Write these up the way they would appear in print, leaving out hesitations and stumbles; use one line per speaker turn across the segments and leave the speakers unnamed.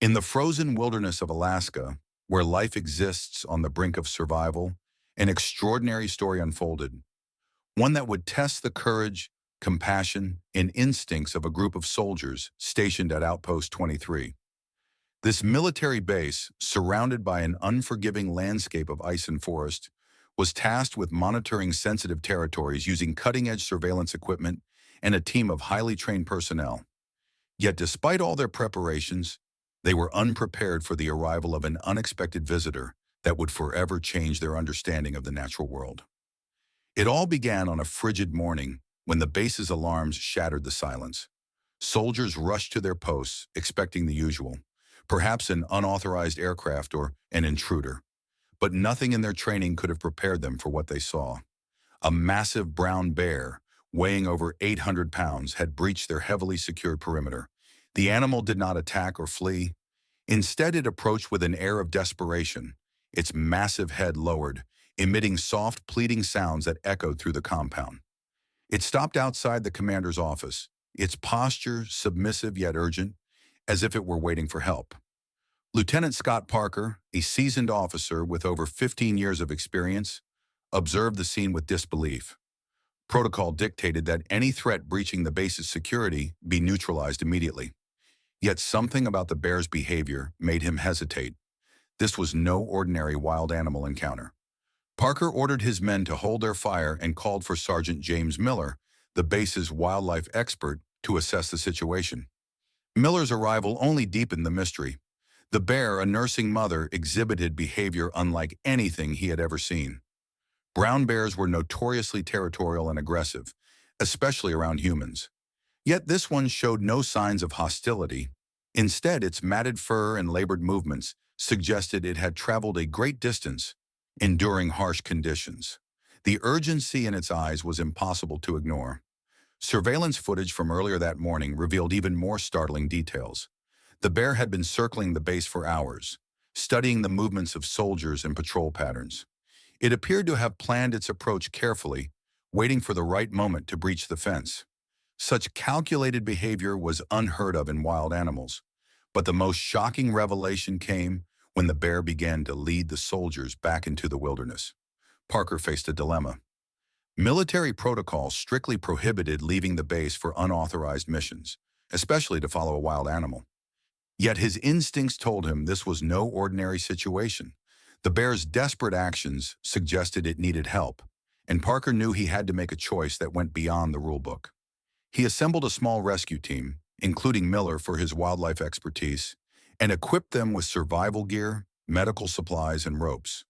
In the frozen wilderness of Alaska, where life exists on the brink of survival, an extraordinary story unfolded, one that would test the courage, compassion, and instincts of a group of soldiers stationed at Outpost 23. This military base, surrounded by an unforgiving landscape of ice and forest, was tasked with monitoring sensitive territories using cutting-edge surveillance equipment and a team of highly trained personnel. Yet despite all their preparations, they were unprepared for the arrival of an unexpected visitor that would forever change their understanding of the natural world. It all began on a frigid morning when the base's alarms shattered the silence. Soldiers rushed to their posts, expecting the usual, perhaps an unauthorized aircraft or an intruder. But nothing in their training could have prepared them for what they saw. A massive brown bear, weighing over 800 pounds, had breached their heavily secured perimeter. The animal did not attack or flee. Instead, it approached with an air of desperation, its massive head lowered, emitting soft, pleading sounds that echoed through the compound. It stopped outside the commander's office, its posture submissive yet urgent, as if it were waiting for help. Lieutenant Scott Parker, a seasoned officer with over 15 years of experience, observed the scene with disbelief. Protocol dictated that any threat breaching the base's security be neutralized immediately. Yet something about the bear's behavior made him hesitate. This was no ordinary wild animal encounter. Parker ordered his men to hold their fire and called for Sergeant James Miller, the base's wildlife expert, to assess the situation. Miller's arrival only deepened the mystery. The bear, a nursing mother, exhibited behavior unlike anything he had ever seen. Brown bears were notoriously territorial and aggressive, especially around humans. Yet this one showed no signs of hostility. Instead, its matted fur and labored movements suggested it had traveled a great distance, enduring harsh conditions. The urgency in its eyes was impossible to ignore. Surveillance footage from earlier that morning revealed even more startling details. The bear had been circling the base for hours, studying the movements of soldiers and patrol patterns. It appeared to have planned its approach carefully, waiting for the right moment to breach the fence. Such calculated behavior was unheard of in wild animals, but the most shocking revelation came when the bear began to lead the soldiers back into the wilderness. Parker faced a dilemma. Military protocol strictly prohibited leaving the base for unauthorized missions, especially to follow a wild animal. Yet his instincts told him this was no ordinary situation. The bear's desperate actions suggested it needed help, and Parker knew he had to make a choice that went beyond the rulebook. He assembled a small rescue team, including Miller for his wildlife expertise, and equipped them with survival gear, medical supplies, and ropes.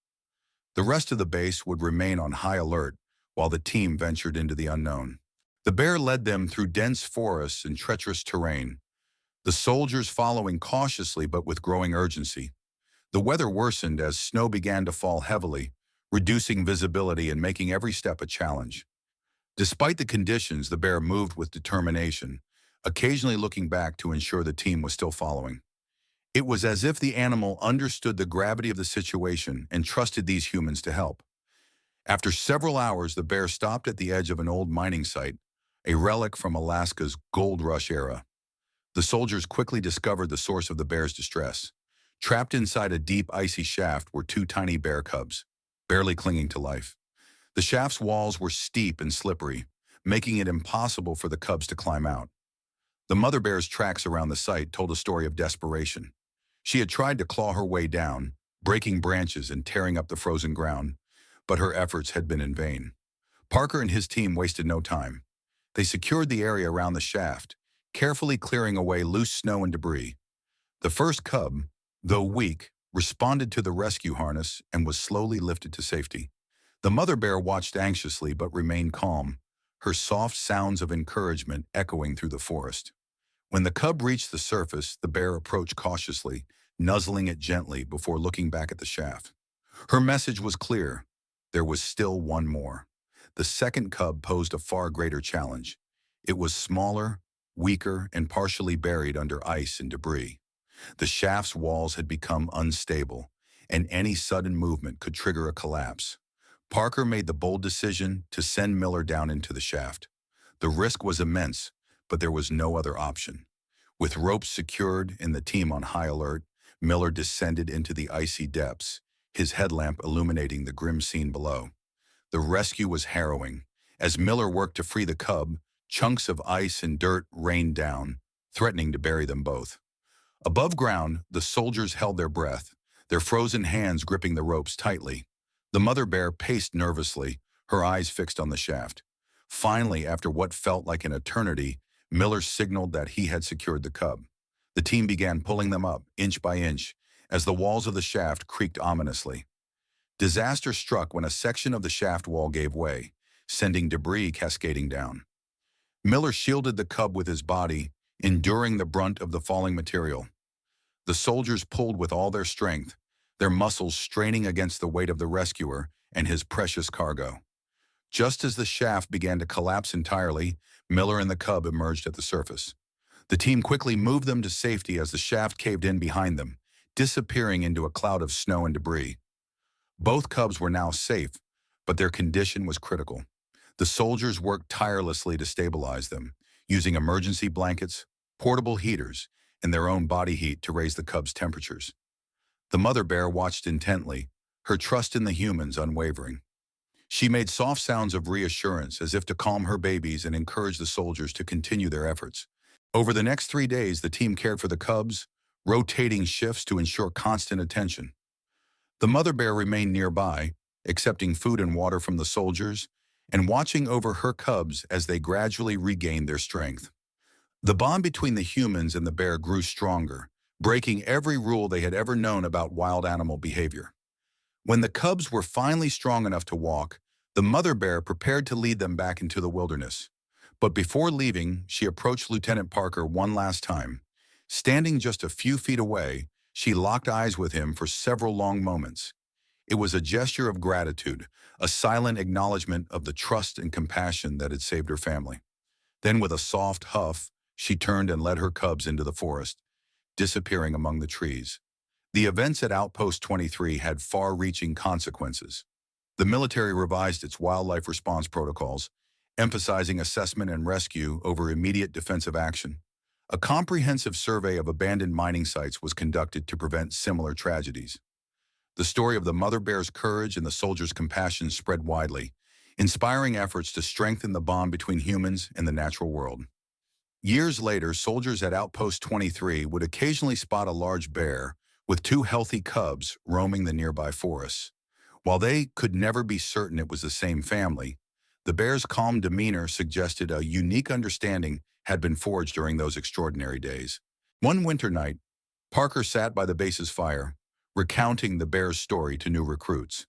The rest of the base would remain on high alert while the team ventured into the unknown. The bear led them through dense forests and treacherous terrain, the soldiers following cautiously but with growing urgency. The weather worsened as snow began to fall heavily, reducing visibility and making every step a challenge. Despite the conditions, the bear moved with determination, occasionally looking back to ensure the team was still following. It was as if the animal understood the gravity of the situation and trusted these humans to help. After several hours, the bear stopped at the edge of an old mining site, a relic from Alaska's gold rush era. The soldiers quickly discovered the source of the bear's distress. Trapped inside a deep, icy shaft were two tiny bear cubs, barely clinging to life. The shaft's walls were steep and slippery, making it impossible for the cubs to climb out. The mother bear's tracks around the site told a story of desperation. She had tried to claw her way down, breaking branches and tearing up the frozen ground, but her efforts had been in vain. Parker and his team wasted no time. They secured the area around the shaft, carefully clearing away loose snow and debris. The first cub, though weak, responded to the rescue harness and was slowly lifted to safety. The mother bear watched anxiously but remained calm, her soft sounds of encouragement echoing through the forest. When the cub reached the surface, the bear approached cautiously, nuzzling it gently before looking back at the shaft. Her message was clear. There was still one more. The second cub posed a far greater challenge. It was smaller, weaker, and partially buried under ice and debris. The shaft's walls had become unstable, and any sudden movement could trigger a collapse. Parker made the bold decision to send Miller down into the shaft. The risk was immense, but there was no other option. With ropes secured and the team on high alert, Miller descended into the icy depths, his headlamp illuminating the grim scene below. The rescue was harrowing. As Miller worked to free the cub, chunks of ice and dirt rained down, threatening to bury them both. Above ground, the soldiers held their breath, their frozen hands gripping the ropes tightly. The mother bear paced nervously, her eyes fixed on the shaft. Finally, after what felt like an eternity, Miller signaled that he had secured the cub. The team began pulling them up, inch by inch, as the walls of the shaft creaked ominously. Disaster struck when a section of the shaft wall gave way, sending debris cascading down. Miller shielded the cub with his body, enduring the brunt of the falling material. The soldiers pulled with all their strength, their muscles straining against the weight of the rescuer and his precious cargo. Just as the shaft began to collapse entirely, Miller and the cub emerged at the surface. The team quickly moved them to safety as the shaft caved in behind them, disappearing into a cloud of snow and debris. Both cubs were now safe, but their condition was critical. The soldiers worked tirelessly to stabilize them, using emergency blankets, portable heaters, and their own body heat to raise the cubs' temperatures. The mother bear watched intently, her trust in the humans unwavering. She made soft sounds of reassurance as if to calm her babies and encourage the soldiers to continue their efforts. Over the next 3 days, the team cared for the cubs, rotating shifts to ensure constant attention. The mother bear remained nearby, accepting food and water from the soldiers and watching over her cubs as they gradually regained their strength. The bond between the humans and the bear grew stronger, breaking every rule they had ever known about wild animal behavior. When the cubs were finally strong enough to walk, the mother bear prepared to lead them back into the wilderness. But before leaving, she approached Lieutenant Parker one last time. Standing just a few feet away, she locked eyes with him for several long moments. It was a gesture of gratitude, a silent acknowledgement of the trust and compassion that had saved her family. Then with a soft huff, she turned and led her cubs into the forest, disappearing among the trees. The events at Outpost 23 had far-reaching consequences. The military revised its wildlife response protocols, emphasizing assessment and rescue over immediate defensive action. A comprehensive survey of abandoned mining sites was conducted to prevent similar tragedies. The story of the mother bear's courage and the soldiers' compassion spread widely, inspiring efforts to strengthen the bond between humans and the natural world. Years later, soldiers at Outpost 23 would occasionally spot a large bear with 2 healthy cubs roaming the nearby forests. While they could never be certain it was the same family, the bear's calm demeanor suggested a unique understanding had been forged during those extraordinary days. One winter night, Parker sat by the base's fire, recounting the bear's story to new recruits.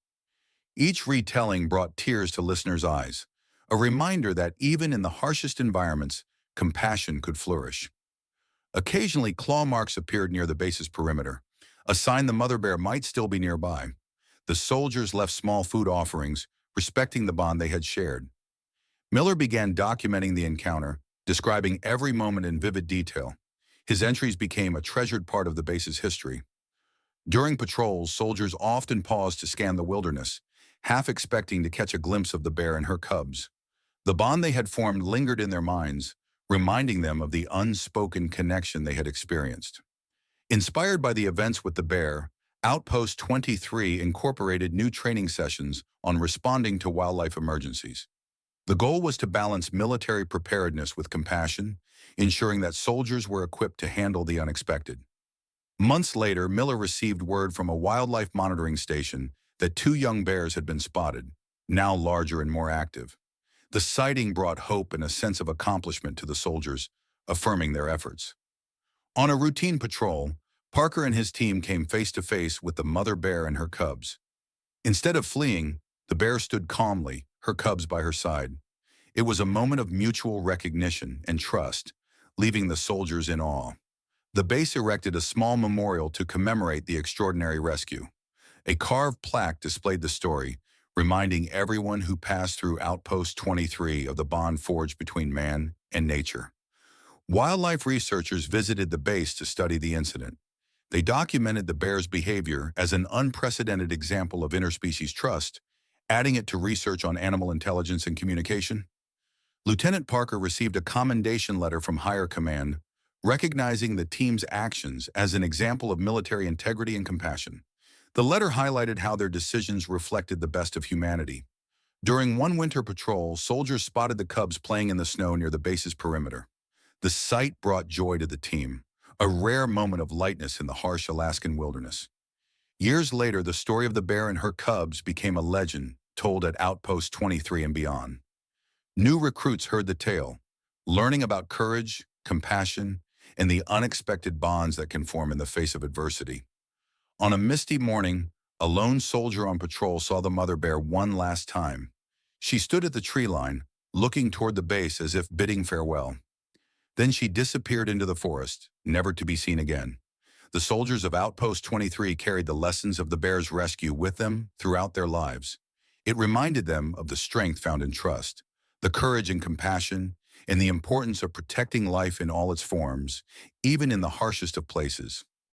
Each retelling brought tears to listeners' eyes, a reminder that even in the harshest environments, compassion could flourish. Occasionally, claw marks appeared near the base's perimeter, a sign the mother bear might still be nearby. The soldiers left small food offerings, respecting the bond they had shared. Miller began documenting the encounter, describing every moment in vivid detail. His entries became a treasured part of the base's history. During patrols, soldiers often paused to scan the wilderness, half expecting to catch a glimpse of the bear and her cubs. The bond they had formed lingered in their minds, reminding them of the unspoken connection they had experienced. Inspired by the events with the bear, Outpost 23 incorporated new training sessions on responding to wildlife emergencies. The goal was to balance military preparedness with compassion, ensuring that soldiers were equipped to handle the unexpected. Months later, Miller received word from a wildlife monitoring station that 2 young bears had been spotted, now larger and more active. The sighting brought hope and a sense of accomplishment to the soldiers, affirming their efforts. On a routine patrol, Parker and his team came face to face with the mother bear and her cubs. Instead of fleeing, the bear stood calmly, her cubs by her side. It was a moment of mutual recognition and trust, leaving the soldiers in awe. The base erected a small memorial to commemorate the extraordinary rescue. A carved plaque displayed the story, reminding everyone who passed through Outpost 23 of the bond forged between man and nature. Wildlife researchers visited the base to study the incident. They documented the bear's behavior as an unprecedented example of interspecies trust, adding it to research on animal intelligence and communication. Lieutenant Parker received a commendation letter from higher command, recognizing the team's actions as an example of military integrity and compassion. The letter highlighted how their decisions reflected the best of humanity. During one winter patrol, soldiers spotted the cubs playing in the snow near the base's perimeter. The sight brought joy to the team, a rare moment of lightness in the harsh Alaskan wilderness. Years later, the story of the bear and her cubs became a legend told at Outpost 23 and beyond. New recruits heard the tale, learning about courage, compassion, and the unexpected bonds that can form in the face of adversity. On a misty morning, a lone soldier on patrol saw the mother bear one last time. She stood at the tree line, looking toward the base as if bidding farewell. Then she disappeared into the forest, never to be seen again. The soldiers of Outpost 23 carried the lessons of the bear's rescue with them throughout their lives. It reminded them of the strength found in trust, the courage and compassion, and the importance of protecting life in all its forms, even in the harshest of places.